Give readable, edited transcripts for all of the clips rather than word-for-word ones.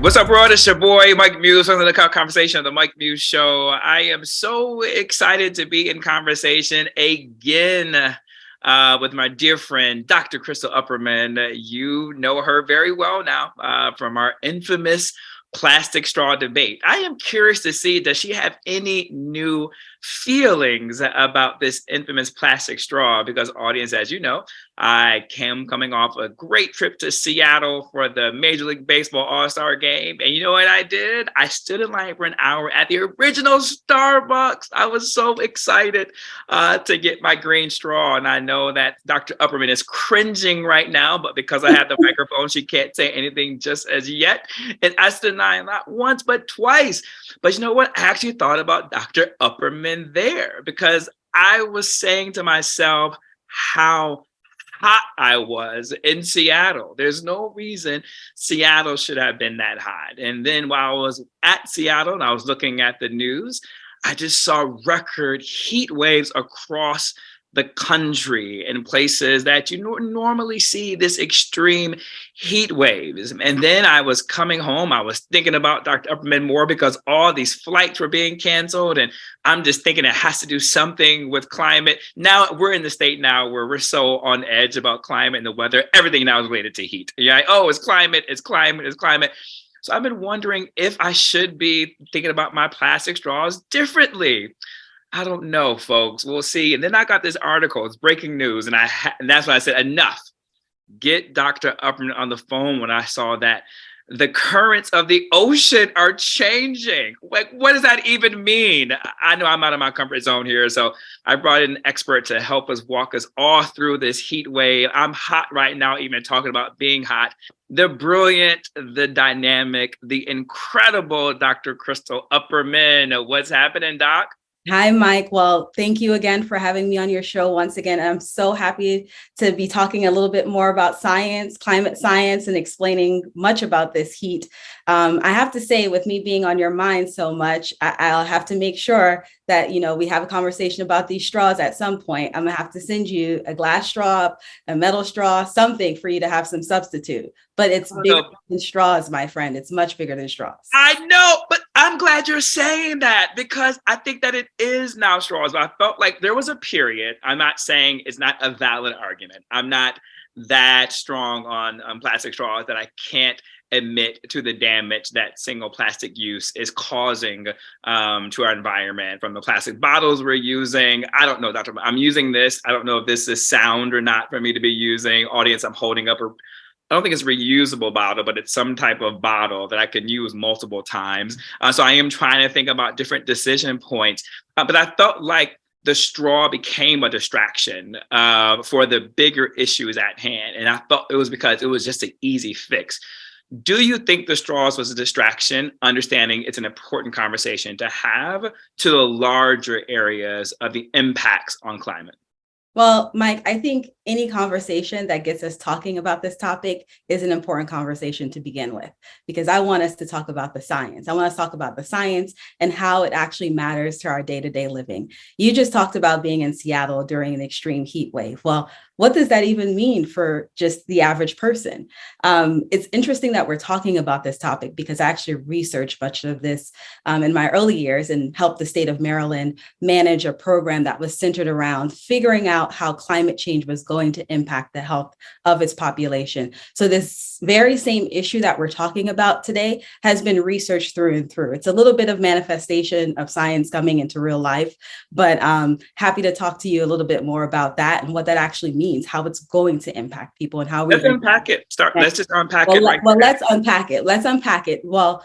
What's up, world? It's your boy, Mike Muse, from the conversation of the Mike Muse Show. I am so excited to be in conversation again with my dear friend, Dr. Crystal Upperman. You know her very well now from our infamous plastic straw debate. I am curious to see, does she have any new feelings about this infamous plastic straw? Because, audience, as you know, I am coming off a great trip to Seattle for the Major League Baseball All-Star game. And you know what I did? I stood in line for an hour at the original Starbucks. I was so excited to get my green straw. And I know that Dr. Upperman is cringing right now, but because I have the microphone, she can't say anything just as yet. And I stood in line not once, but twice. But you know what? I actually thought about Dr. Upperman there, because I was saying to myself how hot I was in Seattle. There's no reason Seattle should have been that hot. And then while I was at Seattle and I was looking at the news, I just saw record heat waves across the country in places that you normally see this extreme heat waves. And then I was coming home, I was thinking about Dr. Upperman more because all these flights were being canceled. And I'm just thinking it has to do something with climate. Now we're in the state now where we're so on edge about climate and the weather. Everything now is related to heat. Yeah, oh, it's climate, it's climate, it's climate. So I've been wondering if I should be thinking about my plastic straws differently. I don't know, folks. We'll see. And then I got this article. It's breaking news. And that's why I said, enough. Get Dr. Upperman on the phone when I saw that the currents of the ocean are changing. Like, what does that even mean? I know I'm out of my comfort zone here. So I brought in an expert to help us walk us all through this heat wave. I'm hot right now, even talking about being hot. The brilliant, the dynamic, the incredible Dr. Crystal Upperman. What's happening, Doc? Hi, Mike. Well, thank you again for having me on your show once again. I'm so happy to be talking a little bit more about science, climate science, and explaining much about this heat. I have to say, with me being on your mind so much, I'll have to make sure that, we have a conversation about these straws at some point. I'm gonna have to send you a glass straw, a metal straw, something for you to have some substitute. But it's bigger than straws, my friend. It's much bigger than straws. I know, but I'm glad you're saying that, because I think that it is now straws. But I felt like there was a period. I'm not saying it's not a valid argument. I'm not that strong on plastic straws that I can't admit to the damage that single plastic use is causing to our environment, from the plastic bottles we're using. I don't know, Doctor, I'm using this. I don't know if this is sound or not for me to be using. Audience, I'm holding up I don't think it's a reusable bottle, but it's some type of bottle that I can use multiple times. So I am trying to think about different decision points. But I felt like the straw became a distraction for the bigger issues at hand. And I felt it was because it was just an easy fix. Do you think the straws was a distraction, understanding it's an important conversation to have, to the larger areas of the impacts on climate? Well, Mike, I think any conversation that gets us talking about this topic is an important conversation to begin with, because I want us to talk about the science. I want us to talk about the science and how it actually matters to our day-to-day living. You just talked about being in Seattle during an extreme heat wave. Well, what does that even mean for just the average person? It's interesting that we're talking about this topic, because I actually researched much of this in my early years and helped the state of Maryland manage a program that was centered around figuring out how climate change was going to impact the health of its population. So this very same issue that we're talking about today has been researched through and through. It's a little bit of manifestation of science coming into real life, but happy to talk to you a little bit more about that and what that actually means, how it's going to impact people, and how let's unpack it. Let's just unpack it. Let's unpack it. Let's unpack it. Well,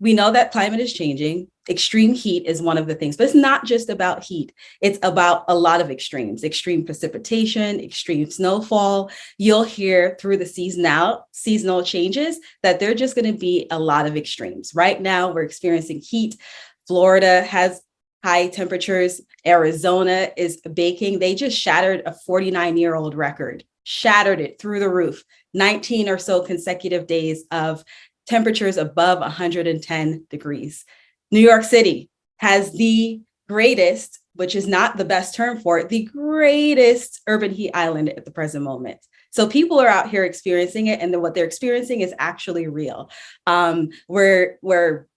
we know that climate is changing. Extreme heat is one of the things, but it's not just about heat. It's about a lot of extremes: extreme precipitation, extreme snowfall. You'll hear through the seasonal changes that there are just going to be a lot of extremes. Right now, we're experiencing heat. Florida has high temperatures. Arizona is baking. They just shattered a 49-year-old record, shattered it through the roof. 19 or so consecutive days of temperatures above 110 degrees. New York City has the greatest which is not the best term for it, the greatest urban heat island at the present moment. So people are out here experiencing it, and then what they're experiencing is actually real. We're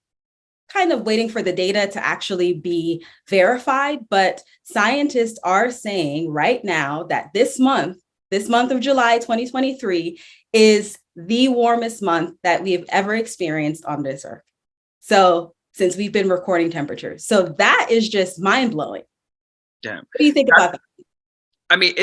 kind of waiting for the data to actually be verified, but scientists are saying right now that this month of July 2023, is the warmest month that we have ever experienced on this earth. So since we've been recording temperatures. So that is just mind blowing. Yeah. What do you think about that? I mean,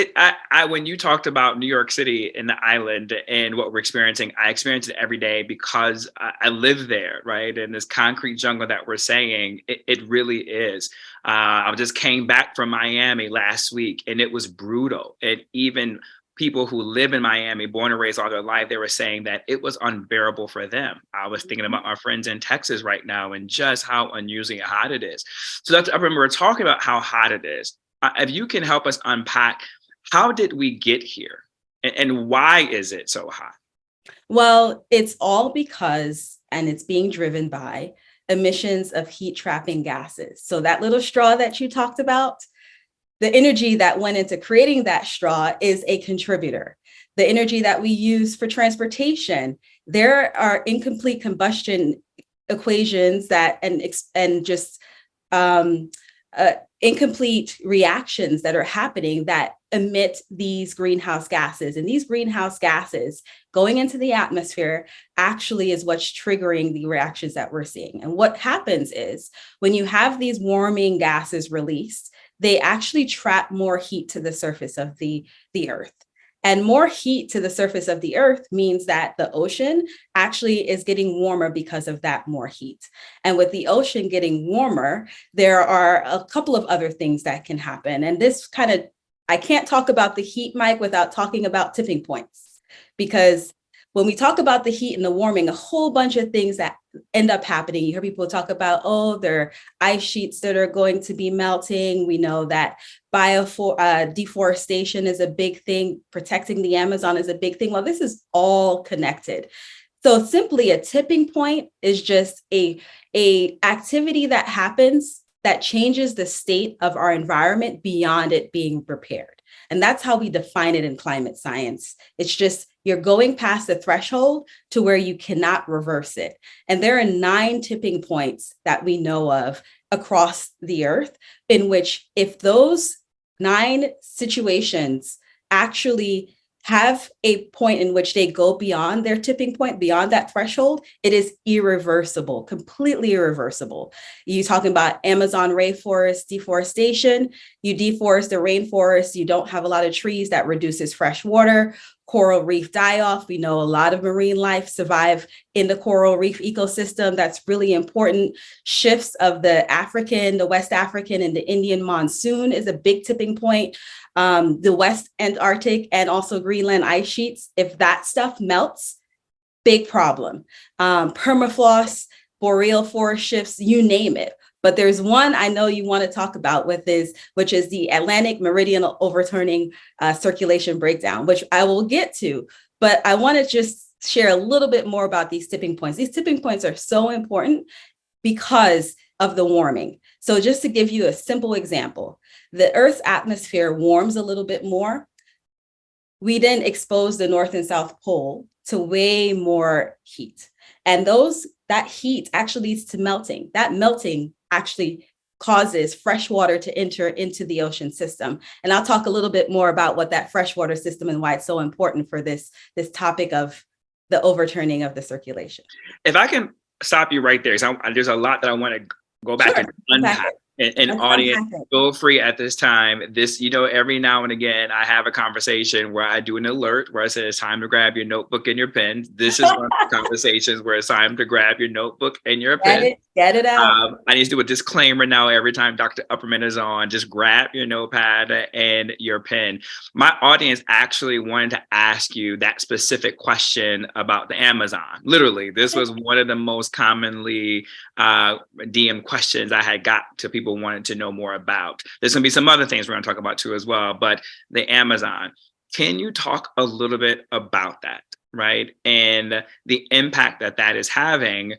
when you talked about New York City and the island and what we're experiencing, I experience it every day because I live there, right? And this concrete jungle that we're saying, it really is. I just came back from Miami last week, and it was brutal. And even people who live in Miami, born and raised all their life, they were saying that it was unbearable for them. I was thinking about my friends in Texas right now and just how unusually hot it is. So that's, I remember talking about how hot it is. If you can help us unpack, how did we get here, and why is it so hot? Well, it's all because, and it's being driven by emissions of heat trapping gases. So that little straw that you talked about, the energy that went into creating that straw is a contributor. The energy that we use for transportation, there are incomplete combustion equations that and just incomplete reactions that are happening that emit these greenhouse gases. And these greenhouse gases going into the atmosphere actually is what's triggering the reactions that we're seeing. And what happens is when you have these warming gases released, they actually trap more heat to the surface of the earth. And more heat to the surface of the earth means that the ocean actually is getting warmer because of that more heat. And with the ocean getting warmer, there are a couple of other things that can happen. And this kind of, I can't talk about the heat, Mike, without talking about tipping points. Because when we talk about the heat and the warming, a whole bunch of things that end up happening. You hear people talk about, oh, there are ice sheets that are going to be melting. We know that deforestation is a big thing. Protecting the Amazon is a big thing. Well, this is all connected. So simply a tipping point is just a activity that happens that changes the state of our environment beyond it being repaired. And that's how we define it in climate science. It's just you're going past the threshold to where you cannot reverse it. And there are 9 tipping points that we know of across the earth in which if those 9 situations actually have a point in which they go beyond their tipping point, beyond that threshold, it is irreversible, completely irreversible. You talking about Amazon rainforest deforestation, you deforest the rainforest, you don't have a lot of trees, that reduces fresh water. Coral reef die-off. We know a lot of marine life survive in the coral reef ecosystem. That's really important. Shifts of the African, the West African, and the Indian monsoon is a big tipping point. The West Antarctic and also Greenland ice sheets, if that stuff melts, big problem. Permafrost, boreal forest shifts, you name it. But there's one I know you want to talk about which is the Atlantic meridional overturning circulation breakdown, which I will get to. But I want to just share a little bit more about these tipping points. These tipping points are so important because of the warming. So just to give you a simple example, the Earth's atmosphere warms a little bit more. We then expose the North and South Pole to way more heat. And that heat actually leads to melting. That melting actually causes fresh water to enter into the ocean system. And I'll talk a little bit more about what that freshwater system and why it's so important for this topic of the overturning of the circulation. If I can stop you right there, there's a lot that I want to go back and unpack. And audience, feel free at this time. Every now and again, I have a conversation where I do an alert where I say it's time to grab your notebook and your pen. This is one of the conversations where it's time to grab your notebook and your pen. Get it out. I need to do a disclaimer now every time Dr. Upperman is on. Just grab your notepad and your pen. My audience actually wanted to ask you that specific question about the Amazon. Literally, this was one of the most commonly DM questions I had got to people wanted to know more about. There's going to be some other things we're going to talk about too as well, but the Amazon, can you talk a little bit about that, right? And the impact that is having.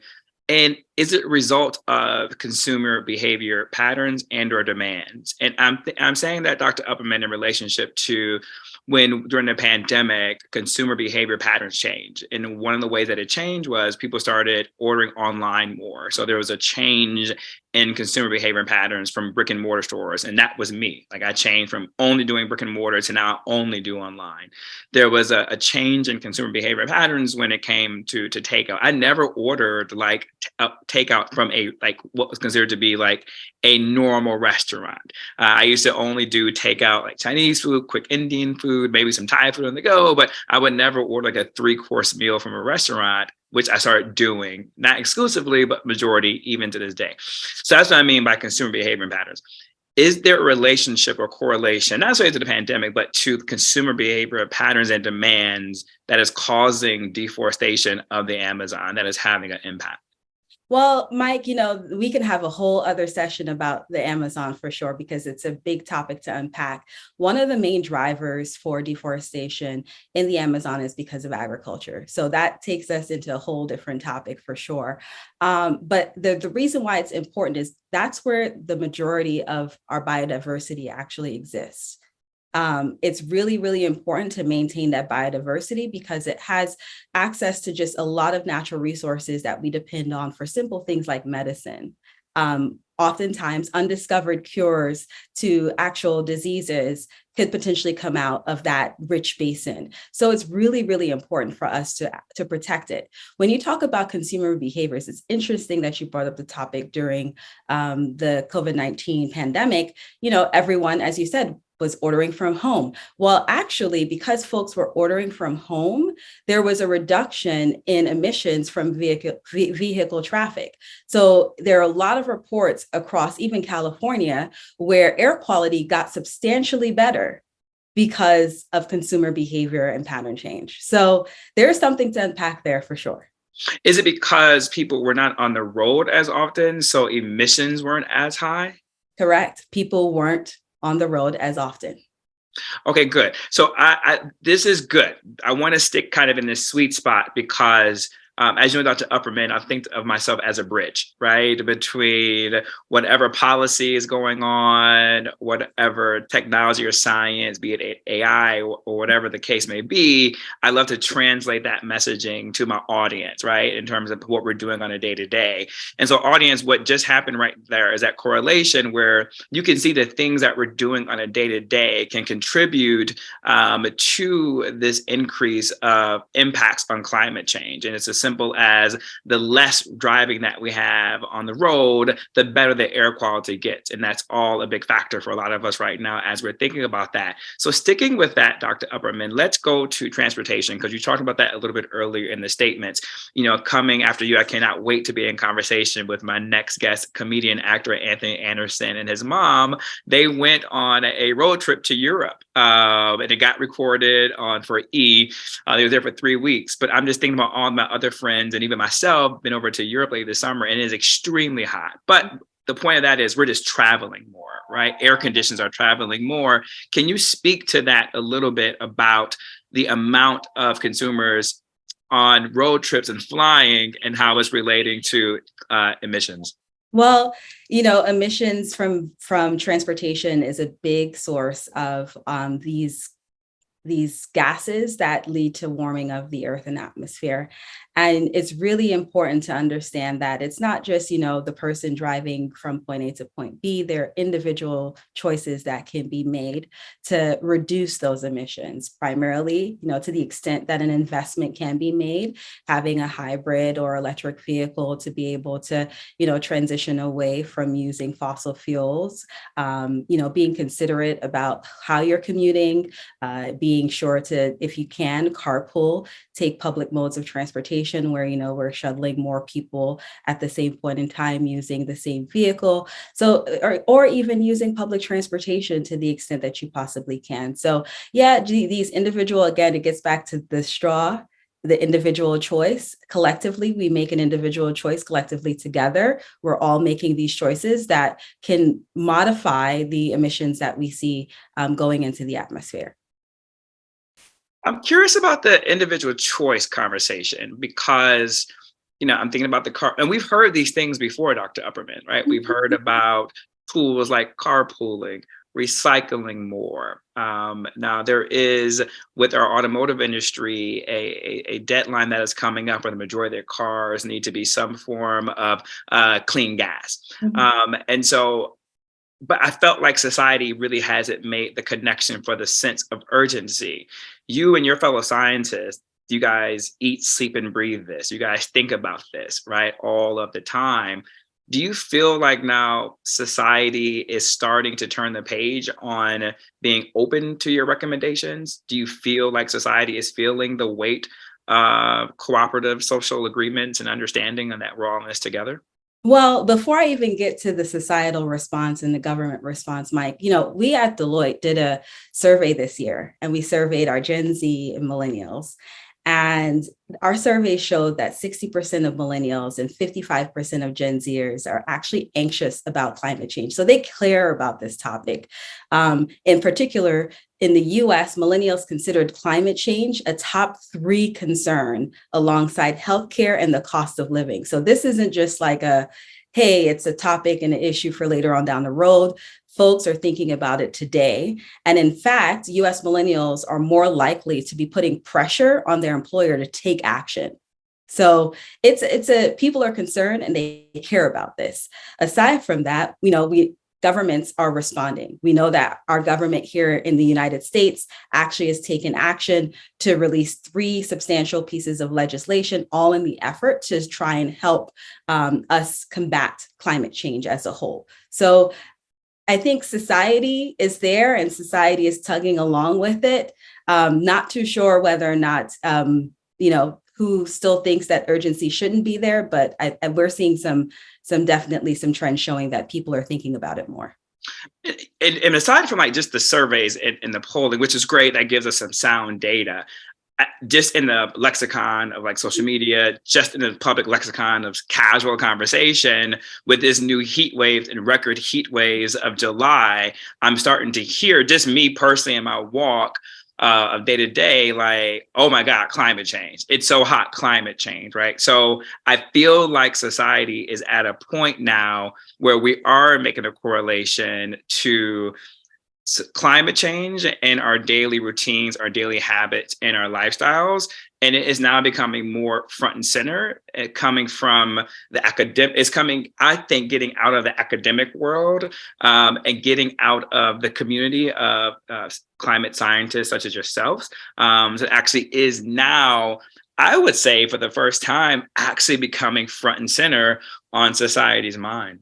And is it a result of consumer behavior patterns and or demands? And I'm saying that, Dr. Upperman, in relationship to when during the pandemic, consumer behavior patterns changed. And one of the ways that it changed was people started ordering online more. So there was a change in consumer behavior and patterns from brick and mortar stores. And that was me. Like I changed from only doing brick and mortar to now I only do online. There was a change in consumer behavior patterns when it came to takeout. I never ordered like takeout from a like what was considered to be like a normal restaurant. I used to only do takeout like Chinese food, quick Indian food, maybe some Thai food on the go, but I would never order like a 3-course meal from a restaurant, which I started doing, not exclusively, but majority even to this day. So that's what I mean by consumer behavior and patterns. Is there a relationship or correlation, not necessarily to the pandemic, but to consumer behavior patterns and demands that is causing deforestation of the Amazon that is having an impact? Well, Mike, we can have a whole other session about the Amazon for sure, because it's a big topic to unpack. One of the main drivers for deforestation in the Amazon is because of agriculture. So that takes us into a whole different topic for sure. But the reason why it's important is that's where the majority of our biodiversity actually exists. It's really, really important to maintain that biodiversity because it has access to just a lot of natural resources that we depend on for simple things like medicine. Oftentimes, undiscovered cures to actual diseases could potentially come out of that rich basin. So it's really, really important for us to protect it. When you talk about consumer behaviors, it's interesting that you brought up the topic during the COVID-19 pandemic. Everyone, as you said, was ordering from home. Well, actually, because folks were ordering from home, there was a reduction in emissions from vehicle traffic. So there are a lot of reports across even California where air quality got substantially better because of consumer behavior and pattern change. So there's something to unpack there for sure. Is it because people were not on the road as often, so emissions weren't as high? Correct. People weren't on the road as often. Okay, good. So this is good. I want to stick kind of in this sweet spot because as you know, Dr. Upperman, I think of myself as a bridge, right? Between whatever policy is going on, whatever technology or science, be it AI or whatever the case may be, I love to translate that messaging to my audience, right? In terms of what we're doing on a day-to-day. And so audience, what just happened right there is that correlation where you can see the things that we're doing on a day-to-day can contribute to this increase of impacts on climate change. And it's a simple as the less driving that we have on the road, the better the air quality gets. And that's all a big factor for a lot of us right now as we're thinking about that. So sticking with that, Dr. Upperman, let's go to transportation, because you talked about that a little bit earlier in the statements. Coming after you, I cannot wait to be in conversation with my next guest, comedian, actor Anthony Anderson and his mom. They went on a road trip to Europe and it got recorded for E! They were there for 3 weeks, but I'm just thinking about all my other friends and even myself been over to Europe later this summer, and it is extremely hot. But the point of that is we're just traveling more, right? Air conditions are traveling more. Can you speak to that a little bit about the amount of consumers on road trips and flying and how it's relating to emissions? Well, emissions from transportation is a big source of these gases that lead to warming of the earth and atmosphere. And it's really important to understand that it's not just, the person driving from point A to point B. There are individual choices that can be made to reduce those emissions, primarily, to the extent that an investment can be made, having a hybrid or electric vehicle to be able to, transition away from using fossil fuels, being considerate about how you're commuting, being sure to, if you can, carpool, take public modes of transportation where, we're shuttling more people at the same point in time using the same vehicle. So, or even using public transportation to the extent that you possibly can. So yeah, these individual, again, it gets back to the individual choice. Collectively, we make an individual choice. Collectively together, we're all making these choices that can modify the emissions that we see going into the atmosphere. I'm curious about the individual choice conversation because I'm thinking about the car, and we've heard these things before, Dr. Upperman, right? We've heard about tools like carpooling, recycling more. Now there is, with our automotive industry, a deadline that is coming up where the majority of their cars need to be some form of clean gas. And so, but I felt like society really hasn't made the connection for the sense of urgency. You and your fellow scientists, you guys eat, sleep, and breathe this. You guys think about this, right? All of the time. Do you feel like now society is starting to turn the page on being open to your recommendations? Do you feel like society is feeling the weight of cooperative social agreements and understanding and that we're all in this together? Well, before I even get to the societal response and the government response, Mike, we at Deloitte did a survey this year, and we surveyed our Gen Z and millennials. And our survey showed that 60% of millennials and 55% of Gen Zers are actually anxious about climate change. So they care about this topic. In particular, in the US, millennials considered climate change a top 3 concern alongside healthcare and the cost of living. So this isn't just like hey, it's a topic and an issue for later on down the road. Folks are thinking about it today. And in fact, US millennials are more likely to be putting pressure on their employer to take action. So people are concerned and they care about this. Aside from that, governments are responding. We know that our government here in the United States actually has taken action to release 3 substantial pieces of legislation, all in the effort to try and help us combat climate change as a whole. So I think society is there and society is tugging along with it. Not too sure whether or not, who still thinks that urgency shouldn't be there, but we're seeing some definitely some trends showing that people are thinking about it more. And aside from like just the surveys and the polling, which is great, that gives us some sound data. Just in the lexicon of like social media, just in the public lexicon of casual conversation, with this new heat waves and record heat waves of July, I'm starting to hear, just me personally in my walk of day to day, like, oh my God, climate change. It's so hot, climate change, right? So I feel like society is at a point now where we are making a correlation to climate change and our daily routines, our daily habits, and our lifestyles. And it is now becoming more front and center, coming from the academic, it's coming, I think, getting out of the academic world and getting out of the community of climate scientists such as yourselves. So it actually is now, I would say, for the first time, actually becoming front and center on society's mind.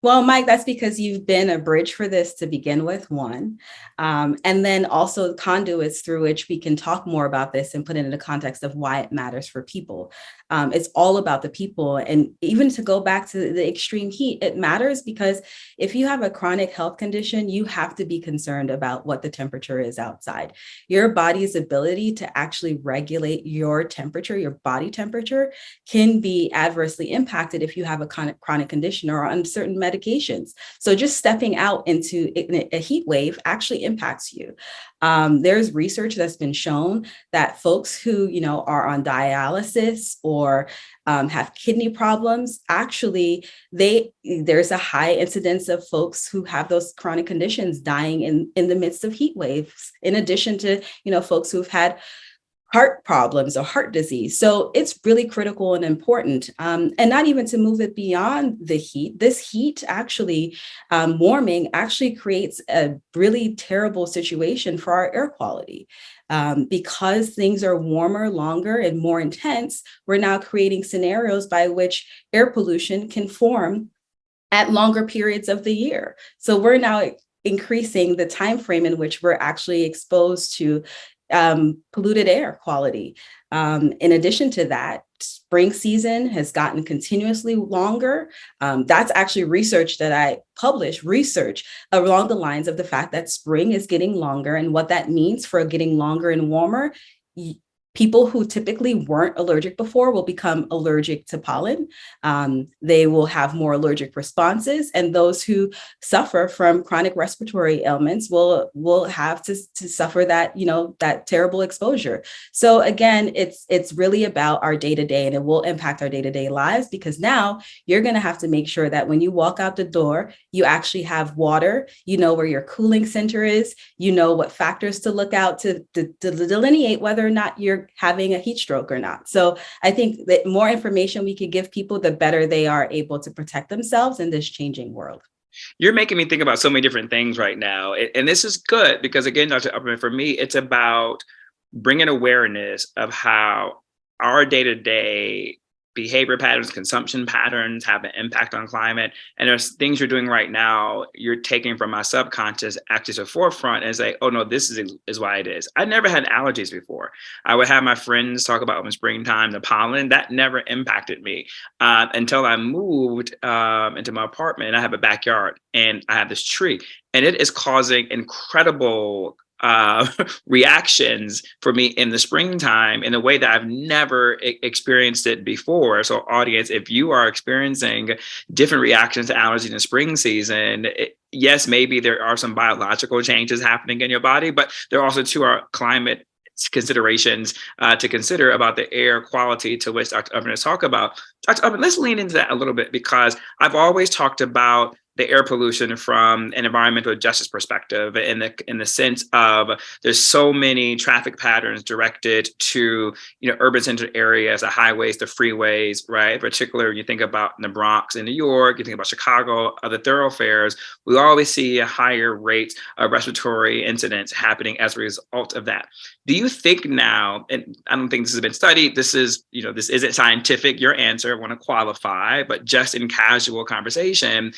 Well, Mike, that's because you've been a bridge for this to begin with, one. And then also conduits through which we can talk more about this and put it in the context of why it matters for people. It's all about the people. And even to go back to the extreme heat, it matters because if you have a chronic health condition, you have to be concerned about what the temperature is outside. Your body's ability to actually regulate your temperature, your body temperature, can be adversely impacted if you have a chronic condition or on certain medications. So just stepping out into a heat wave actually impacts you. There's research that's been shown that folks who, are on dialysis or have kidney problems, actually, there's a high incidence of folks who have those chronic conditions dying in the midst of heat waves, in addition to, folks who've had heart problems or heart disease. So it's really critical and important. And not even to move it beyond the heat. This heat actually, warming actually creates a really terrible situation for our air quality. Because things are warmer, longer, and more intense, we're now creating scenarios by which air pollution can form at longer periods of the year. So we're now increasing the time frame in which we're actually exposed to polluted air quality. In addition to that, spring season has gotten continuously longer. That's actually research that I published, research along the lines of the fact that spring is getting longer and what that means for getting longer and warmer. people who typically weren't allergic before will become allergic to pollen. They will have more allergic responses, and those who suffer from chronic respiratory ailments will have to suffer that, that terrible exposure. So again, it's really about our day-to-day, and it will impact our day-to-day lives, because now you're going to have to make sure that when you walk out the door, you actually have water, where your cooling center is, what factors to look out to delineate whether or not you're having a heat stroke or not. So I think that more information we could give people, the better they are able to protect themselves in this changing world. You're making me think about so many different things right now. And this is good because, again, Dr. Upperman, for me, it's about bringing awareness of how our day-to-day behavior patterns, consumption patterns have an impact on climate. And there's things you're doing right now, you're taking from my subconscious actually to the forefront and say, oh no, this is why it is. I never had allergies before. I would have my friends talk about in springtime, the pollen, that never impacted me until I moved into my apartment. And I have a backyard and I have this tree, and it is causing incredible reactions for me in the springtime in a way that I've never experienced it before. So audience, if you are experiencing different reactions to allergies in the spring season, yes, maybe there are some biological changes happening in your body, but there also too are climate considerations to consider about the air quality, to which Dr. Upperman has talked about. Dr. Upperman, let's lean into that a little bit, because I've always talked about the air pollution from an environmental justice perspective, in the sense of there's so many traffic patterns directed to urban centered areas, the highways, the freeways, right? Particularly when you think about the Bronx in New York, you think about Chicago, other thoroughfares, we always see a higher rate of respiratory incidents happening as a result of that. Do you think now, and I don't think this has been studied, this isn't scientific, your answer, I want to qualify, but just in casual conversation,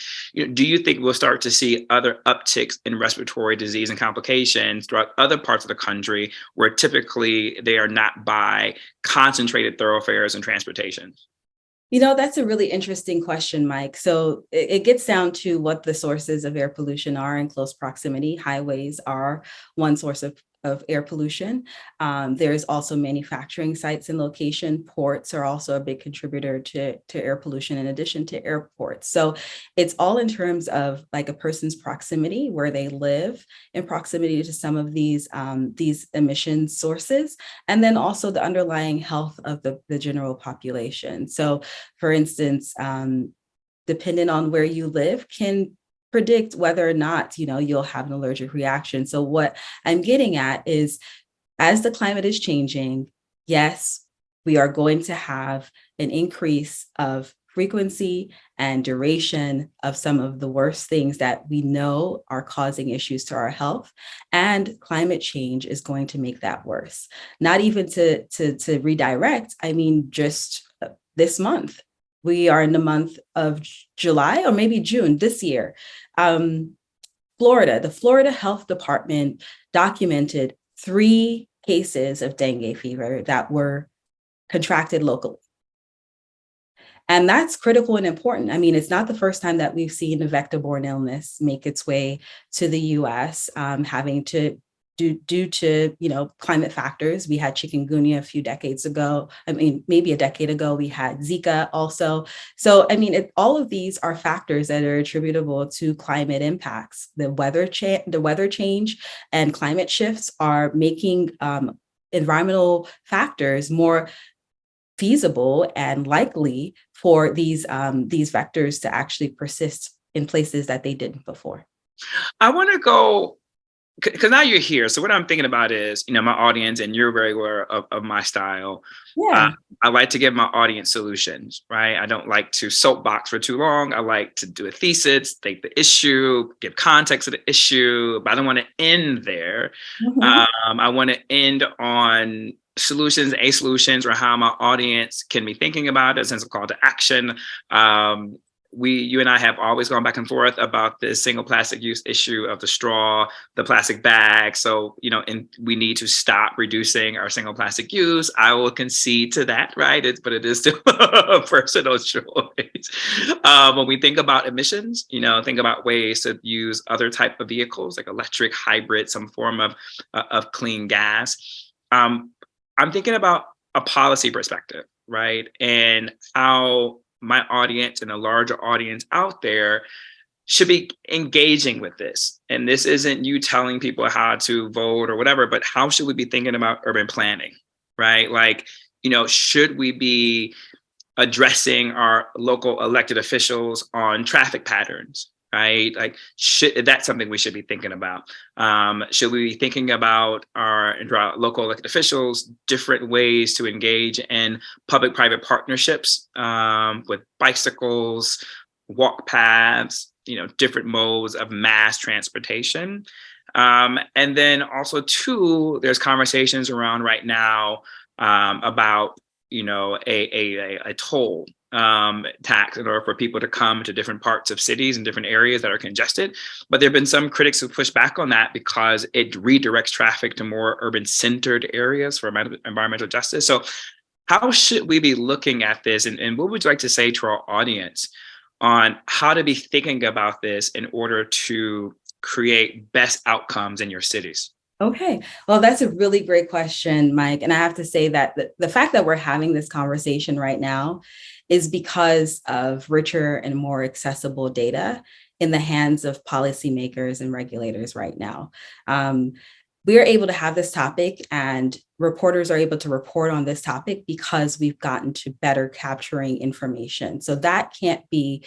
do you think we'll start to see other upticks in respiratory disease and complications throughout other parts of the country where typically they are not by concentrated thoroughfares and transportation? That's a really interesting question, Mike. So it gets down to what the sources of air pollution are in close proximity. Highways are one source of air pollution. There's also manufacturing sites and location. Ports are also a big contributor to air pollution in addition to airports. So it's all in terms of like a person's proximity, where they live, in proximity to some of these emission sources, and then also the underlying health of the general population. So for instance, depending on where you live can predict whether or not, you'll have an allergic reaction. So what I'm getting at is, as the climate is changing, yes, we are going to have an increase of frequency and duration of some of the worst things that we know are causing issues to our health. And climate change is going to make that worse. Not even to redirect, I mean, just this month. We are in the month of July or maybe June this year. The Florida Health Department documented 3 cases of dengue fever that were contracted locally. And that's critical and important. I mean, it's not the first time that we've seen a vector-borne illness make its way to the US, having to due to climate factors. We had chikungunya a few decades ago. I mean, maybe a decade ago, we had Zika also. So, I mean, all of these are factors that are attributable to climate impacts. The weather change and climate shifts are making environmental factors more feasible and likely for these vectors to actually persist in places that they didn't before. I want to go, because now you're here. So what I'm thinking about is, my audience, and you're very aware of my style. Yeah. I like to give my audience solutions, right? I don't like to soapbox for too long. I like to do a thesis, take the issue, give context to the issue, but I don't want to end there. Mm-hmm. I want to end on solutions, or how my audience can be thinking about it, a sense of call to action. You and I have always gone back and forth about this single plastic use issue of the straw, the plastic bag. So, and we need to stop reducing our single plastic use. I will concede to that, right? But it is still a personal choice. When we think about emissions, think about ways to use other type of vehicles like electric, hybrid, some form of clean gas. I'm thinking about a policy perspective, right? And how my audience and a larger audience out there should be engaging with this. And this isn't you telling people how to vote or whatever, but how should we be thinking about urban planning, right? Like, should we be addressing our local elected officials on traffic patterns, right? Like, that's something we should be thinking about. Should we be thinking about our local elected officials, different ways to engage in public-private partnerships with bicycles, walk paths, different modes of mass transportation. And then also, too, there's conversations around right now about a toll tax in order for people to come to different parts of cities and different areas that are congested. But there have been some critics who push back on that because it redirects traffic to more urban centered areas for environmental justice. So how should we be looking at this? And what would you like to say to our audience on how to be thinking about this in order to create best outcomes in your cities? Okay. Well, that's a really great question, Mike. And I have to say that the fact that we're having this conversation right now is because of richer and more accessible data in the hands of policymakers and regulators right now. We are able to have this topic, and reporters are able to report on this topic because we've gotten to better capturing information. So that can't be,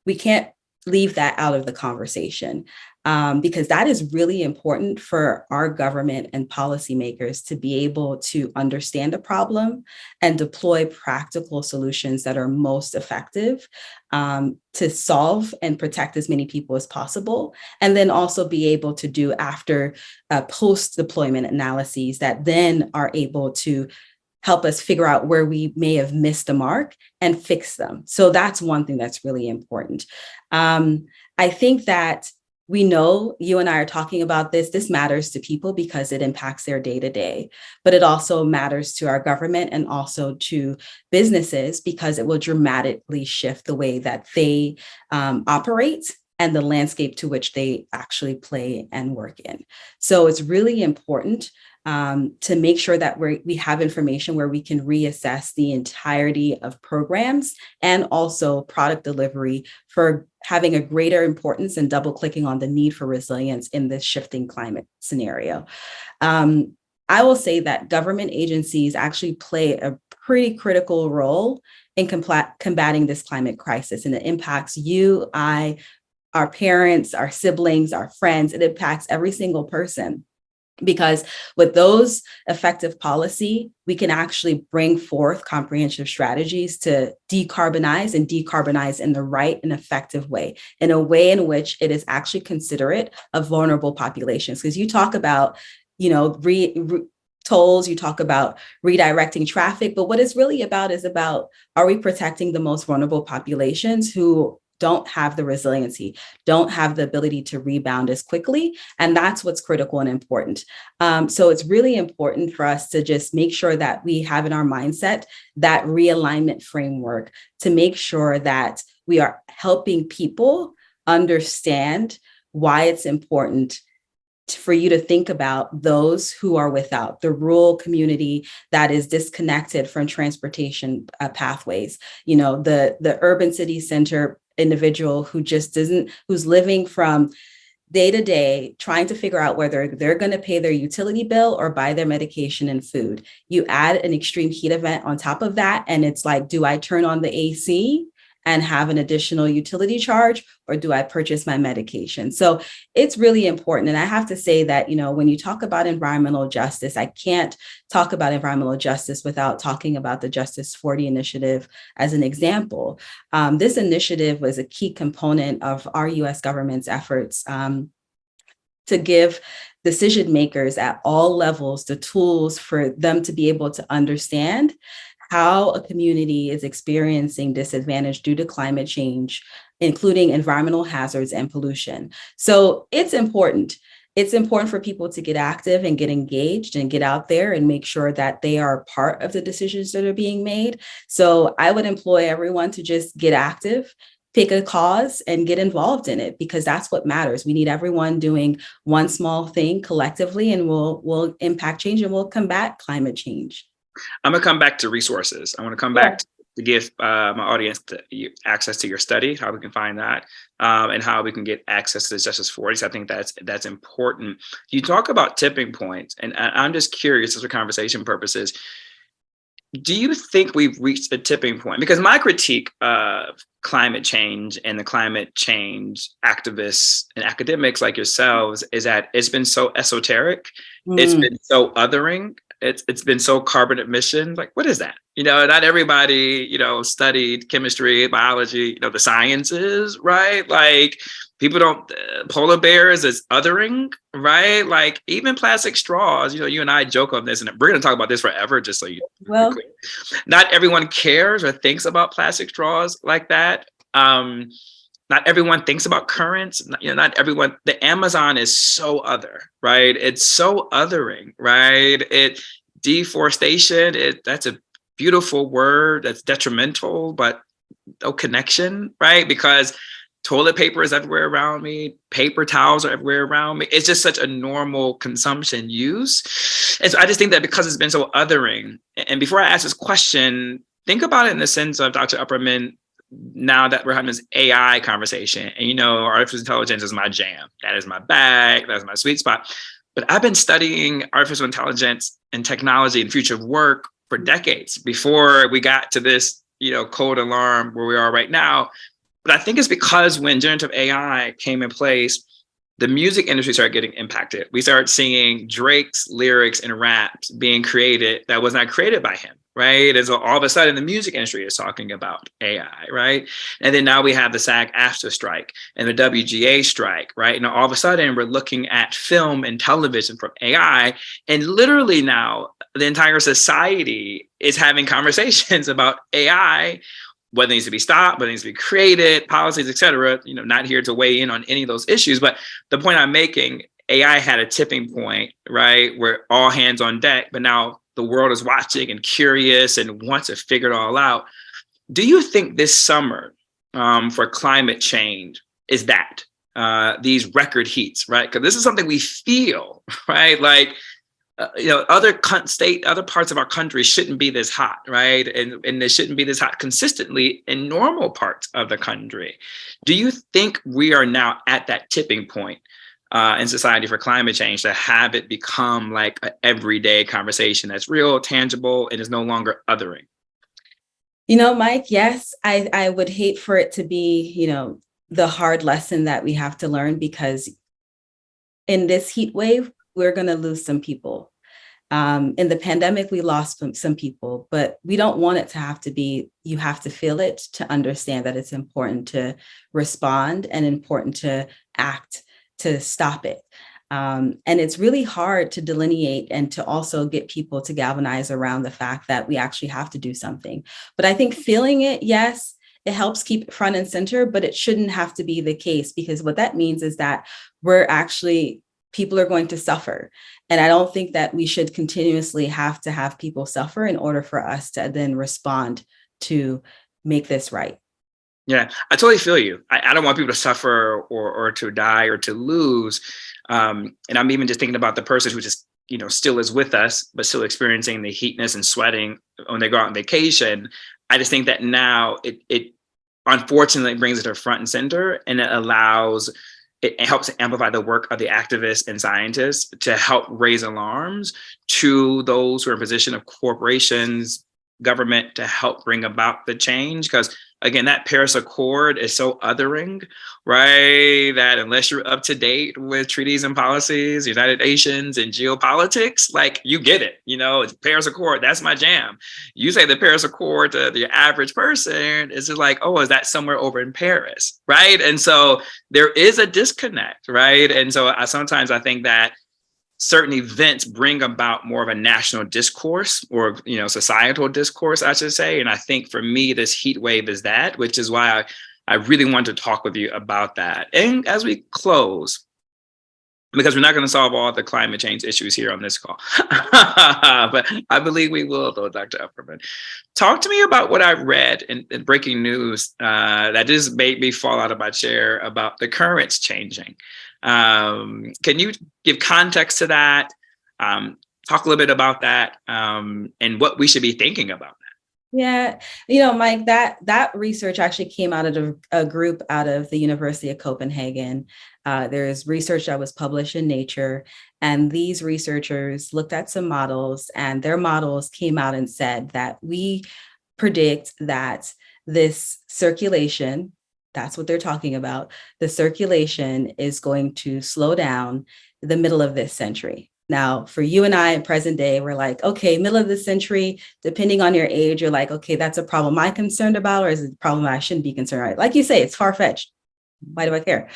we can't leave that out of the conversation. Because that is really important for our government and policymakers to be able to understand the problem and deploy practical solutions that are most effective to solve and protect as many people as possible. And then also be able to do after post-deployment analyses that then are able to help us figure out where we may have missed the mark and fix them. So that's one thing that's really important. I think that we know you and I are talking about this. This matters to people because it impacts their day-to-day, but it also matters to our government and also to businesses because it will dramatically shift the way that they operate and the landscape to which they actually play and work in. So it's really important to make sure that we have information where we can reassess the entirety of programs and also product delivery for having a greater importance and double clicking on the need for resilience in this shifting climate scenario. I will say that government agencies actually play a pretty critical role in combating this climate crisis, and it impacts you, I, our parents, our siblings, our friends. It impacts every single person. Because with those effective policy, we can actually bring forth comprehensive strategies to decarbonize in the right and effective way, in a way in which it is actually considerate of vulnerable populations. Because you talk about, tolls, you talk about redirecting traffic, but what it's really about is about, are we protecting the most vulnerable populations who don't have the resiliency, don't have the ability to rebound as quickly. And that's what's critical and important. So it's really important for us to just make sure that we have in our mindset that realignment framework to make sure that we are helping people understand why it's important for you to think about those who are without, the rural community that is disconnected from transportation pathways, the urban city center individual who just isn't, who's living from day to day, trying to figure out whether they're going to pay their utility bill or buy their medication and food. You add an extreme heat event on top of that, and it's like, do I turn on the AC and have an additional utility charge, or do I purchase my medication? So it's really important. And I have to say that, when you talk about environmental justice, I can't talk about environmental justice without talking about the Justice 40 initiative as an example. This initiative was a key component of our US government's efforts to give decision makers at all levels the tools for them to be able to understand how a community is experiencing disadvantage due to climate change, including environmental hazards and pollution. So it's important. It's important for people to get active and get engaged and get out there and make sure that they are part of the decisions that are being made. So I would employ everyone to just get active, pick a cause and get involved in it, because that's what matters. We need everyone doing one small thing collectively, and we'll impact change and we'll combat climate change. I'm going to come back to resources. I want to come back to give my audience access to your study, how we can find that, and how we can get access to the Justice 40s. I think that's important. You talk about tipping points, and I'm just curious, as for conversation purposes, do you think we've reached a tipping point? Because my critique of climate change and the climate change activists and academics like yourselves is that it's been so esoteric, it's been so othering, it's been so carbon emission. Like, what is that? Not everybody, studied chemistry, biology, the sciences, right? Like, people don't, polar bears is othering, right? Like, even plastic straws, you and I joke on this, and we're going to talk about this forever, just so you're clear. Not everyone cares or thinks about plastic straws like that. Not everyone thinks about currents. Not everyone. The Amazon is so other, right? It's so othering, right? Deforestation. That's a beautiful word. That's detrimental, but no connection, right? Because toilet paper is everywhere around me. Paper towels are everywhere around me. It's just such a normal consumption use. And so I just think that because it's been so othering, and before I ask this question, think about it in the sense of Dr. Upperman, now that we're having this AI conversation, and artificial intelligence is my jam. That is my bag. That's my sweet spot. But I've been studying artificial intelligence and technology and future of work for decades before we got to this, code alarm where we are right now. But I think it's because when generative AI came in place, the music industry started getting impacted. We started seeing Drake's lyrics and raps being created that was not created by him, right? And so all of a sudden the music industry is talking about AI, right? And then now we have the SAG-AFTRA strike and the WGA strike, right? And all of a sudden we're looking at film and television from AI. And literally now the entire society is having conversations about AI, what needs to be stopped, what needs to be created, policies, et cetera. Not here to weigh in on any of those issues, but the point I'm making, AI had a tipping point, right? Where all hands on deck, but now the world is watching and curious and wants to figure it all out. Do you think this summer for climate change is that these record heats, right? Because this is something we feel, right? Like, other parts of our country shouldn't be this hot, right? And they shouldn't be this hot consistently in normal parts of the country. Do you think we are now at that tipping point in society for climate change to have it become like an everyday conversation that's real, tangible, and is no longer othering? Mike, yes, I would hate for it to be, the hard lesson that we have to learn, because in this heat wave, we're going to lose some people. In the pandemic, we lost some people, but we don't want it to have to be, you have to feel it to understand that it's important to respond and important to act to stop it. And it's really hard to delineate and to also get people to galvanize around the fact that we actually have to do something. But I think feeling it, yes, it helps keep it front and center, but it shouldn't have to be the case, because what that means is that people are going to suffer. And I don't think that we should continuously have to have people suffer in order for us to then respond to make this right. Yeah, I totally feel you. I don't want people to suffer or to die or to lose. And I'm even just thinking about the person who just, still is with us, but still experiencing the heatness and sweating when they go out on vacation. I just think that now it unfortunately brings it to front and center, and it helps to amplify the work of the activists and scientists to help raise alarms to those who are in position of corporations, government, to help bring about the change. Because again, that Paris Accord is so othering, right? That unless you're up to date with treaties and policies, United Nations and geopolitics, like, you get it, it's Paris Accord, that's my jam. You say the Paris Accord to the average person, it's just like, oh, is that somewhere over in Paris, right? And so there is a disconnect, right? And so sometimes I think that certain events bring about more of a national discourse, or societal discourse, I should say. And I think for me, this heat wave is that, which is why I really want to talk with you about that. And as we close, because we're not going to solve all the climate change issues here on this call. But I believe we will, though, Dr. Upperman. Talk to me about what I read in breaking news that just made me fall out of my chair about the currents changing. Can you give context to that? Talk a little bit about that and what we should be thinking about. Yeah, Mike, that research actually came out of a group out of the University of Copenhagen. There's research that was published in Nature, and these researchers looked at some models, and their models came out and said that we predict that this circulation, that's what they're talking about, the circulation is going to slow down the middle of this century. Now, for you and I in present day, we're like, okay, middle of the century, depending on your age, you're like, okay, that's a problem I'm concerned about, or is it a problem I shouldn't be concerned about? Like you say, it's far-fetched. Why do I care?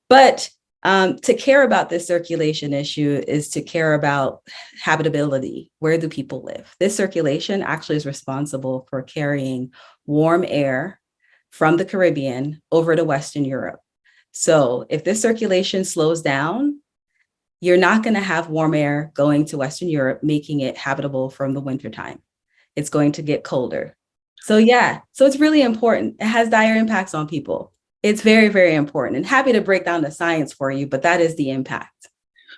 But to care about this circulation issue is to care about habitability. Where do people live? This circulation actually is responsible for carrying warm air from the Caribbean over to Western Europe. So if this circulation slows down, you're not going to have warm air going to Western Europe, making it habitable from the wintertime. It's going to get colder. So it's really important. It has dire impacts on people. It's very, very important, and happy to break down the science for you, but that is the impact.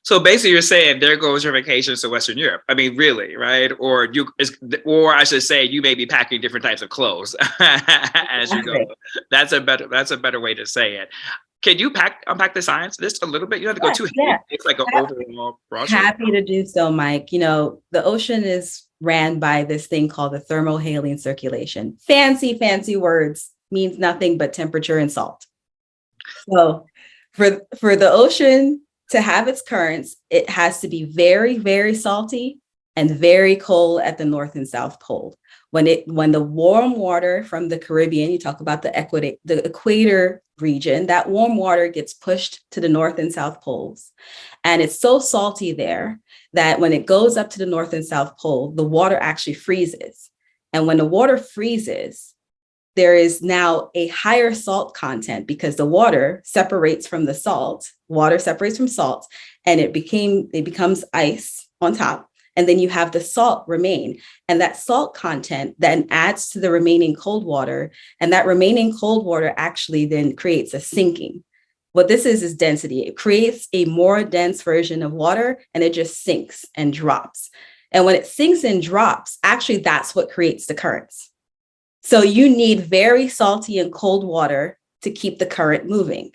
So basically you're saying there goes your vacations to Western Europe. I mean, really, right? Or I should say you may be packing different types of clothes as you go. That's a better way to say it. Can you unpack the science just a little bit? You don't have to go too heavy. It's like an overall broad. Happy to do so, Mike. The ocean is ran by this thing called the thermohaline circulation. Fancy words, means nothing but temperature and salt. So for the ocean to have its currents, it has to be very, very salty and very cold at the North and South Pole. When the warm water from the Caribbean, you talk about the equator region, that warm water gets pushed to the North and South Poles. And it's so salty there that when it goes up to the North and South Pole, the water actually freezes. And when the water freezes, there is now a higher salt content because the water separates from the salt. Water separates from salt, and it becomes ice on top. And then you have the salt remain. And that salt content then adds to the remaining cold water. And that remaining cold water actually then creates a sinking. What this is density. It creates a more dense version of water, and it just sinks and drops. And when it sinks and drops, actually that's what creates the currents. So you need very salty and cold water to keep the current moving.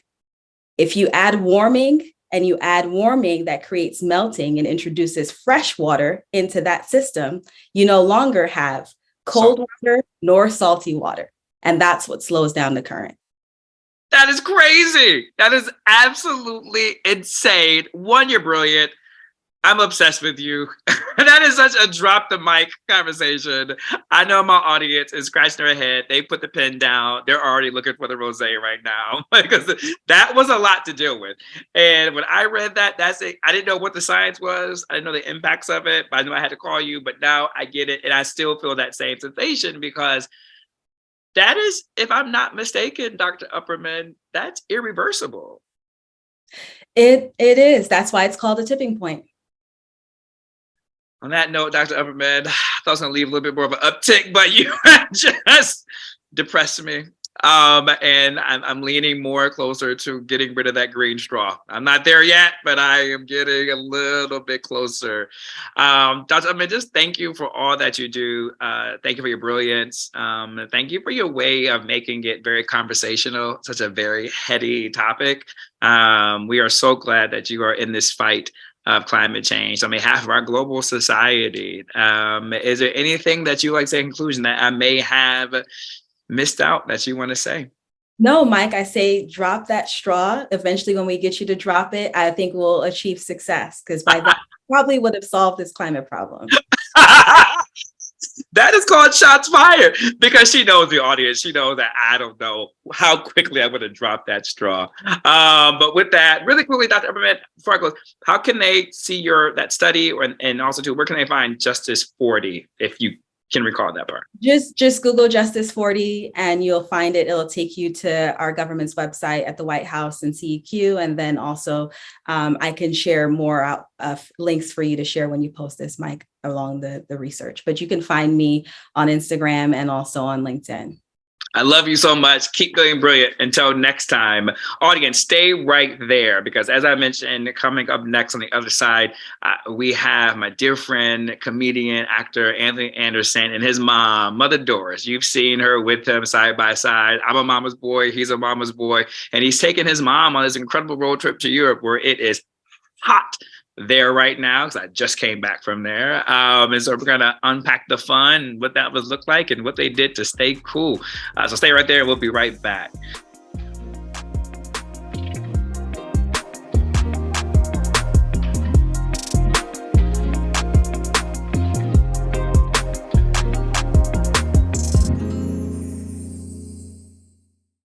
If you add warming, that creates melting and introduces fresh water into that system, you no longer have cold water nor salty water. And that's what slows down the current. That is crazy. That is absolutely insane. One, you're brilliant. I'm obsessed with you. That is such a drop the mic conversation. I know my audience is scratching their head. They put the pen down. They're already looking for the rosé right now because that was a lot to deal with. And when I read that, I didn't know what the science was. I didn't know the impacts of it, but I knew I had to call you. But now I get it. And I still feel that same sensation because that is, if I'm not mistaken, Dr. Upperman, that's irreversible. It is. That's why it's called a tipping point. On that note, Dr. Upperman, I thought I was going to leave a little bit more of an uptick, but you just depressed me. And I'm leaning more closer to getting rid of that green straw. I'm not there yet, but I am getting a little bit closer. Dr. Upperman, just thank you for all that you do. Thank you for your brilliance. Thank you for your way of making it very conversational, such a very heady topic. We are so glad that you are in this fight of climate change on behalf of our global society. Is there anything that you like to say in conclusion that I may have missed out that you want to say? No, Mike, I say drop that straw. Eventually, when we get you to drop it, I think we'll achieve success because by that probably would have solved this climate problem. That is called shots fired because she knows the audience. She knows that I don't know how quickly I would have dropped that straw. But with that, really quickly, Dr. Upperman, before I go, how can they see that study and also too, where can they find Justice 40 if you can recall that part. Just Google Justice 40 and you'll find it. It'll take you to our government's website at the White House and CEQ. And then also I can share more links for you to share when you post this, Mike, along the research. But you can find me on Instagram and also on LinkedIn. I love you so much. Keep going brilliant. Until next time, audience, stay right there because as I mentioned, coming up next on the other side, we have my dear friend, comedian, actor, Anthony Anderson and his mom, Mother Doris. You've seen her with him side by side. I'm a mama's boy. He's a mama's boy. And he's taking his mom on this incredible road trip to Europe where it is hot there right now because I just came back from there. And so we're going to unpack the fun, what that would look like and what they did to stay cool. So stay right there and we'll be right back.